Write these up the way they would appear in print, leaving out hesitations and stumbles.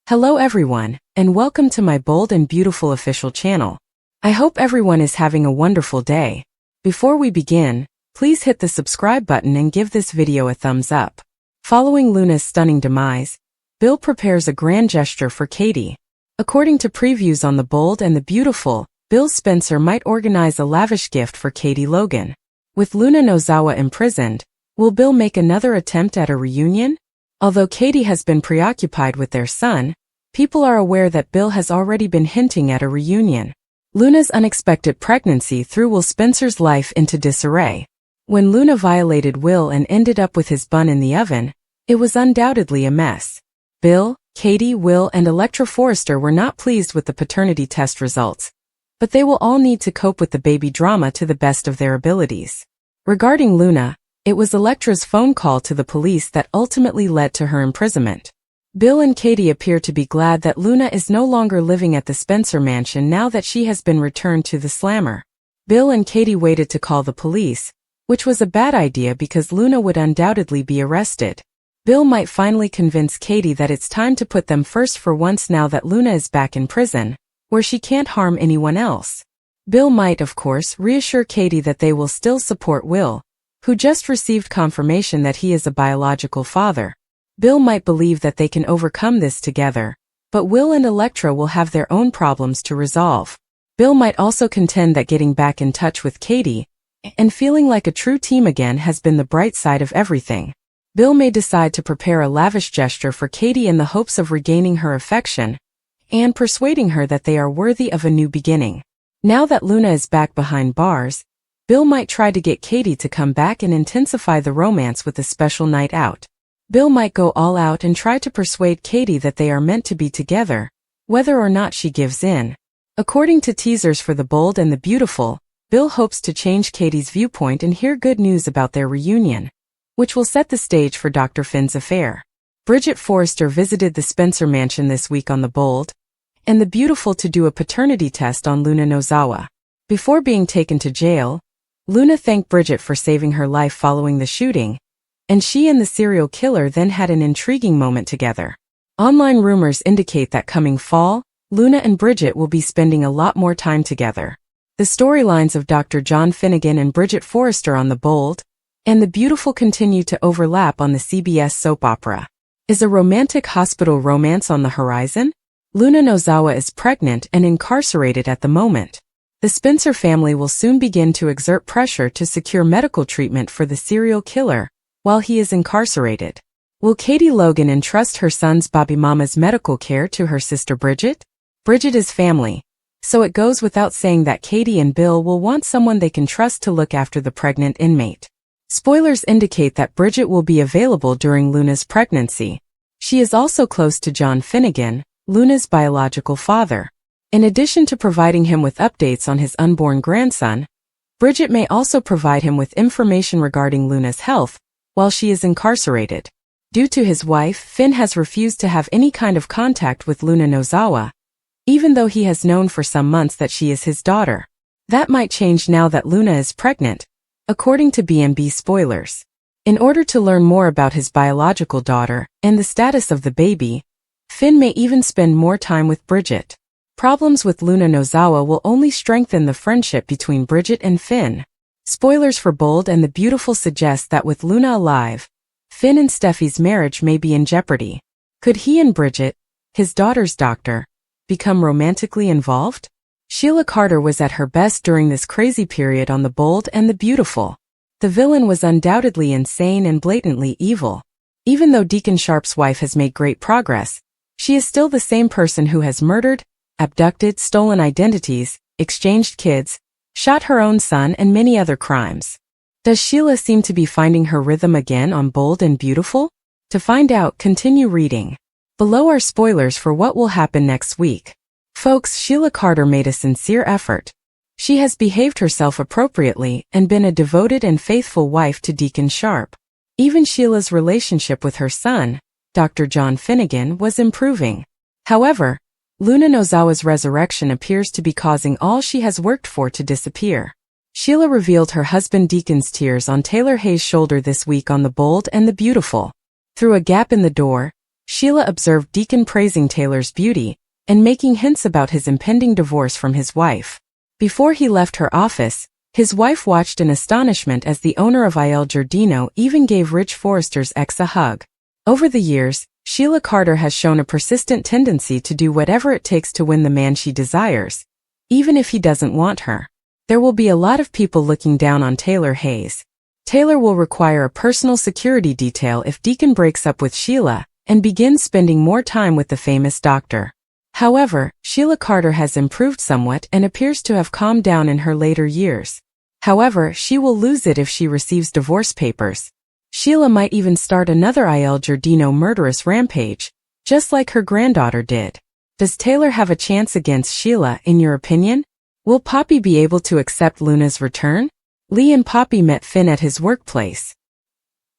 Hello everyone, and welcome to my bold and beautiful official channel. I hope everyone is having a wonderful day. Before we begin, please hit the subscribe button and give this video a thumbs up. Following Luna's stunning demise, Bill prepares a grand gesture for Katie. According to previews on The Bold and the Beautiful, Bill Spencer might organize a lavish gift for Katie Logan. With Luna Nozawa imprisoned, will Bill make another attempt at a reunion? Although Katie has been preoccupied with their son, people are aware that Bill has already been hinting at a reunion. Luna's unexpected pregnancy threw Will Spencer's life into disarray. When Luna violated Will and ended up with his bun in the oven, it was undoubtedly a mess. Bill, Katie, Will, and Electra Forrester were not pleased with the paternity test results, but they will all need to cope with the baby drama to the best of their abilities. Regarding Luna, it was Electra's phone call to the police that ultimately led to her imprisonment. Bill and Katie appear to be glad that Luna is no longer living at the Spencer mansion now that she has been returned to the slammer. Bill and Katie waited to call the police, which was a bad idea because Luna would undoubtedly be arrested. Bill might finally convince Katie that it's time to put them first for once now that Luna is back in prison, where she can't harm anyone else. Bill might, of course, reassure Katie that they will still support Will, who just received confirmation that he is a biological father. Bill might believe that they can overcome this together, but Will and Electra will have their own problems to resolve. Bill might also contend that getting back in touch with Katie and feeling like a true team again has been the bright side of everything. Bill may decide to prepare a lavish gesture for Katie in the hopes of regaining her affection and persuading her that they are worthy of a new beginning. Now that Luna is back behind bars, Bill might try to get Katie to come back and intensify the romance with a special night out. Bill might go all out and try to persuade Katie that they are meant to be together, whether or not she gives in. According to teasers for The Bold and the Beautiful, Bill hopes to change Katie's viewpoint and hear good news about their reunion, which will set the stage for Dr. Finn's affair. Bridget Forrester visited the Spencer mansion this week on The Bold and the Beautiful to do a paternity test on Luna Nozawa. Before being taken to jail, Luna thanked Bridget for saving her life following the shooting, and she and the serial killer then had an intriguing moment together. Online rumors indicate that coming fall, Luna and Bridget will be spending a lot more time together. The storylines of Dr. John Finnegan and Bridget Forrester on The Bold and the Beautiful continue to overlap on the CBS soap opera. Is a romantic hospital romance on the horizon? Luna Nozawa is pregnant and incarcerated at the moment. The Spencer family will soon begin to exert pressure to secure medical treatment for the serial killer while he is incarcerated. Will Katie Logan entrust her son's Bobby Mama's medical care to her sister Bridget? Bridget is family, so it goes without saying that Katie and Bill will want someone they can trust to look after the pregnant inmate. Spoilers indicate that Bridget will be available during Luna's pregnancy. She is also close to John Finnegan, Luna's biological father. In addition to providing him with updates on his unborn grandson, Bridget may also provide him with information regarding Luna's health while she is incarcerated. Due to his wife, Finn has refused to have any kind of contact with Luna Nozawa, even though he has known for some months that she is his daughter. That might change now that Luna is pregnant, according to B&B spoilers. In order to learn more about his biological daughter and the status of the baby, Finn may even spend more time with Bridget. Problems with Luna Nozawa will only strengthen the friendship between Bridget and Finn. Spoilers for Bold and the Beautiful suggest that with Luna alive, Finn and Steffi's marriage may be in jeopardy. Could he and Bridget, his daughter's doctor, become romantically involved? Sheila Carter was at her best during this crazy period on The Bold and the Beautiful. The villain was undoubtedly insane and blatantly evil. Even though Deacon Sharp's wife has made great progress, she is still the same person who has murdered, abducted, stolen identities, exchanged kids, shot her own son, and many other crimes. Does Sheila seem to be finding her rhythm again on Bold and Beautiful? To find out, continue reading. Below are spoilers for what will happen next week. Folks, Sheila Carter made a sincere effort. She has behaved herself appropriately and been a devoted and faithful wife to Deacon Sharp. Even Sheila's relationship with her son, Dr. John Finnegan, was improving. However, Luna Nozawa's resurrection appears to be causing all she has worked for to disappear. Sheila revealed her husband Deacon's tears on Taylor Hayes' shoulder this week on The Bold and the Beautiful. Through a gap in the door, Sheila observed Deacon praising Taylor's beauty and making hints about his impending divorce from his wife. Before he left her office, his wife watched in astonishment as the owner of Il Giardino even gave Rich Forrester's ex a hug. Over the years, Sheila Carter has shown a persistent tendency to do whatever it takes to win the man she desires, even if he doesn't want her. There will be a lot of people looking down on Taylor Hayes. Taylor will require a personal security detail if Deacon breaks up with Sheila and begins spending more time with the famous doctor. However, Sheila Carter has improved somewhat and appears to have calmed down in her later years. However, she will lose it if she receives divorce papers. Sheila might even start another Il Giardino murderous rampage, just like her granddaughter did. Does Taylor have a chance against Sheila, in your opinion? Will Poppy be able to accept Luna's return? Lee and Poppy met Finn at his workplace.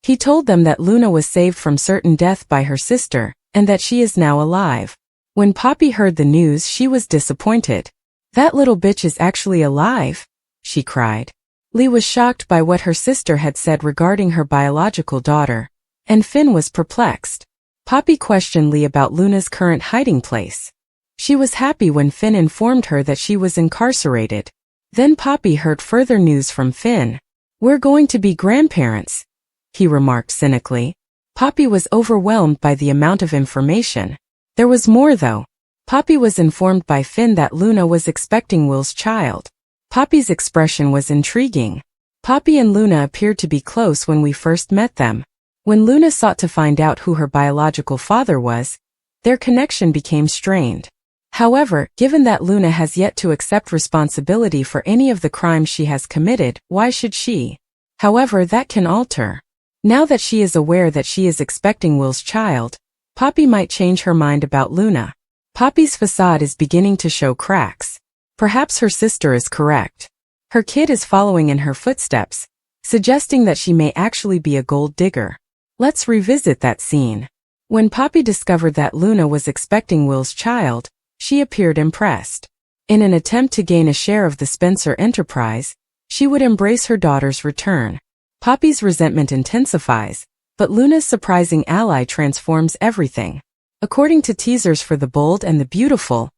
He told them that Luna was saved from certain death by her sister, and that she is now alive. When Poppy heard the news, she was disappointed. "That little bitch is actually alive," she cried. Lee was shocked by what her sister had said regarding her biological daughter, and Finn was perplexed. Poppy questioned Lee about Luna's current hiding place. She was happy when Finn informed her that she was incarcerated. Then Poppy heard further news from Finn. "We're going to be grandparents," he remarked cynically. Poppy was overwhelmed by the amount of information. There was more though. Poppy was informed by Finn that Luna was expecting Will's child. Poppy's expression was intriguing. Poppy and Luna appeared to be close when we first met them. When Luna sought to find out who her biological father was, their connection became strained. However, given that Luna has yet to accept responsibility for any of the crimes she has committed, why should she? However, that can alter. Now that she is aware that she is expecting Will's child, Poppy might change her mind about Luna. Poppy's facade is beginning to show cracks. Perhaps her sister is correct. Her kid is following in her footsteps, suggesting that she may actually be a gold digger. Let's revisit that scene. When Poppy discovered that Luna was expecting Will's child, she appeared impressed. In an attempt to gain a share of the Spencer enterprise, she would embrace her daughter's return. Poppy's resentment intensifies, but Luna's surprising ally transforms everything. According to teasers for The Bold and the Beautiful,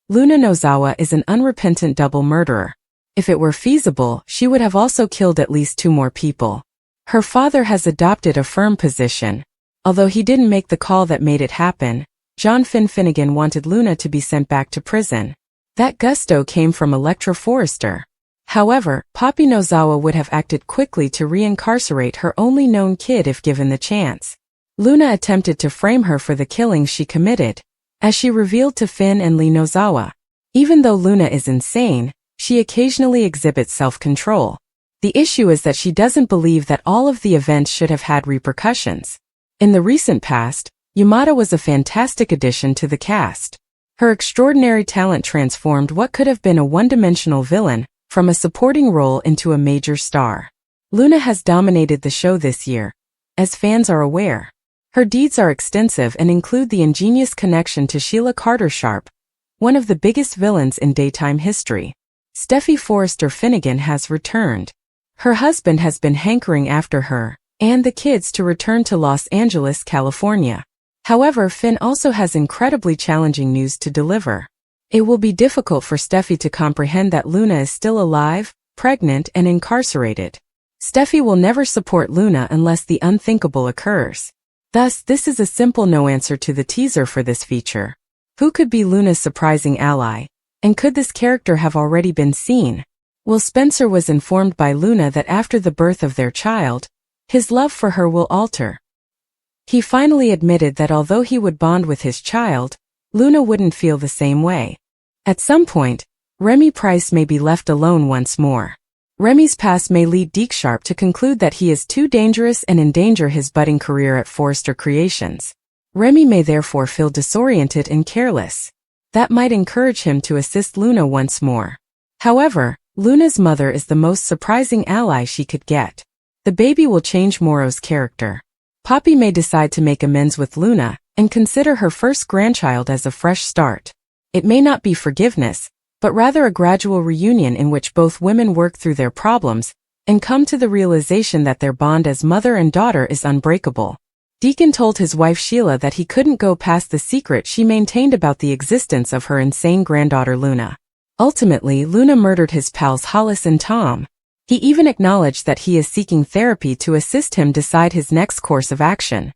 Luna Nozawa is an unrepentant double murderer. If it were feasible, she would have also killed at least 2 more people. Her father has adopted a firm position. Although he didn't make the call that made it happen, John Finnegan wanted Luna to be sent back to prison. That gusto came from Electra Forrester. However, Poppy Nozawa would have acted quickly to reincarcerate her only known kid if given the chance. Luna attempted to frame her for the killings she committed, as she revealed to Finn and Lee Nozawa. Even though Luna is insane, she occasionally exhibits self-control. The issue is that she doesn't believe that all of the events should have had repercussions. In the recent past, Yamada was a fantastic addition to the cast. Her extraordinary talent transformed what could have been a one-dimensional villain from a supporting role into a major star. Luna has dominated the show this year, as fans are aware. Her deeds are extensive and include the ingenious connection to Sheila Carter Sharp, one of the biggest villains in daytime history. Steffi Forrester Finnegan has returned. Her husband has been hankering after her and the kids to return to Los Angeles, California. However, Finn also has incredibly challenging news to deliver. It will be difficult for Steffi to comprehend that Luna is still alive, pregnant, and incarcerated. Steffi will never support Luna unless the unthinkable occurs. Thus, this is a simple no answer to the teaser for this feature. Who could be Luna's surprising ally? And could this character have already been seen? Will Spencer was informed by Luna that after the birth of their child, his love for her will alter. He finally admitted that although he would bond with his child, Luna wouldn't feel the same way. At some point, Remy Price may be left alone once more. Remy's past may lead Deke Sharp to conclude that he is too dangerous and endanger his budding career at Forrester Creations. Remy may therefore feel disoriented and careless. That might encourage him to assist Luna once more. However, Luna's mother is the most surprising ally she could get. The baby will change Moro's character. Poppy may decide to make amends with Luna and consider her first grandchild as a fresh start. It may not be forgiveness, but rather a gradual reunion in which both women work through their problems and come to the realization that their bond as mother and daughter is unbreakable. Deacon told his wife Sheila that he couldn't go past the secret she maintained about the existence of her insane granddaughter Luna. Ultimately, Luna murdered his pals Hollis and Tom. He even acknowledged that he is seeking therapy to assist him decide his next course of action.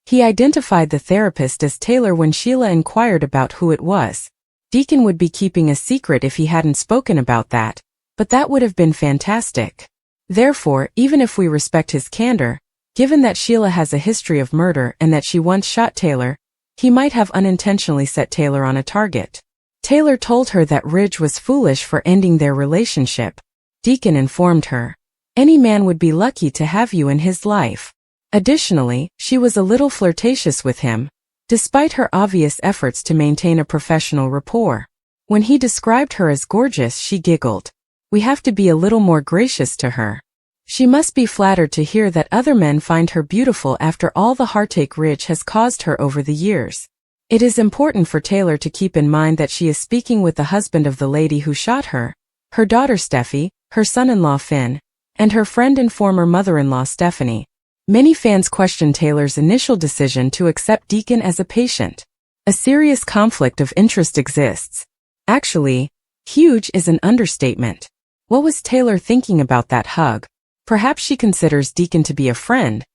He identified the therapist as Taylor when Sheila inquired about who it was. Deacon would be keeping a secret if he hadn't spoken about that, but that would have been fantastic. Therefore, even if we respect his candor, given that Sheila has a history of murder and that she once shot Taylor, he might have unintentionally set Taylor on a target. Taylor told her that Ridge was foolish for ending their relationship. Deacon informed her, "Any man would be lucky to have you in his life." Additionally, she was a little flirtatious with him, despite her obvious efforts to maintain a professional rapport. When he described her as gorgeous, she giggled. "We have to be a little more gracious to her. She must be flattered to hear that other men find her beautiful after all the heartache Ridge has caused her over the years." It is important for Taylor to keep in mind that she is speaking with the husband of the lady who shot her, her daughter Steffi, her son-in-law Finn, and her friend and former mother-in-law Stephanie. Many fans question Taylor's initial decision to accept Deacon as a patient. A serious conflict of interest exists. Actually, huge is an understatement. What was Taylor thinking about that hug? Perhaps she considers Deacon to be a friend,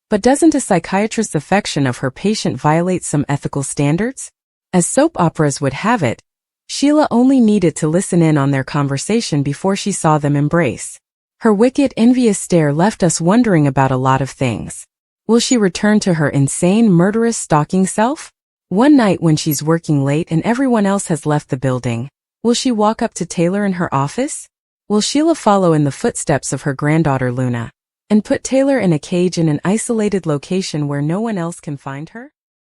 but doesn't a psychiatrist's affection of her patient violate some ethical standards? As soap operas would have it, Sheila only needed to listen in on their conversation before she saw them embrace. Her wicked, envious stare left us wondering about a lot of things. Will she return to her insane, murderous, stalking self? One night when she's working late and everyone else has left the building, will she walk up to Taylor in her office? Will Sheila follow in the footsteps of her granddaughter Luna and put Taylor in a cage in an isolated location where no one else can find her?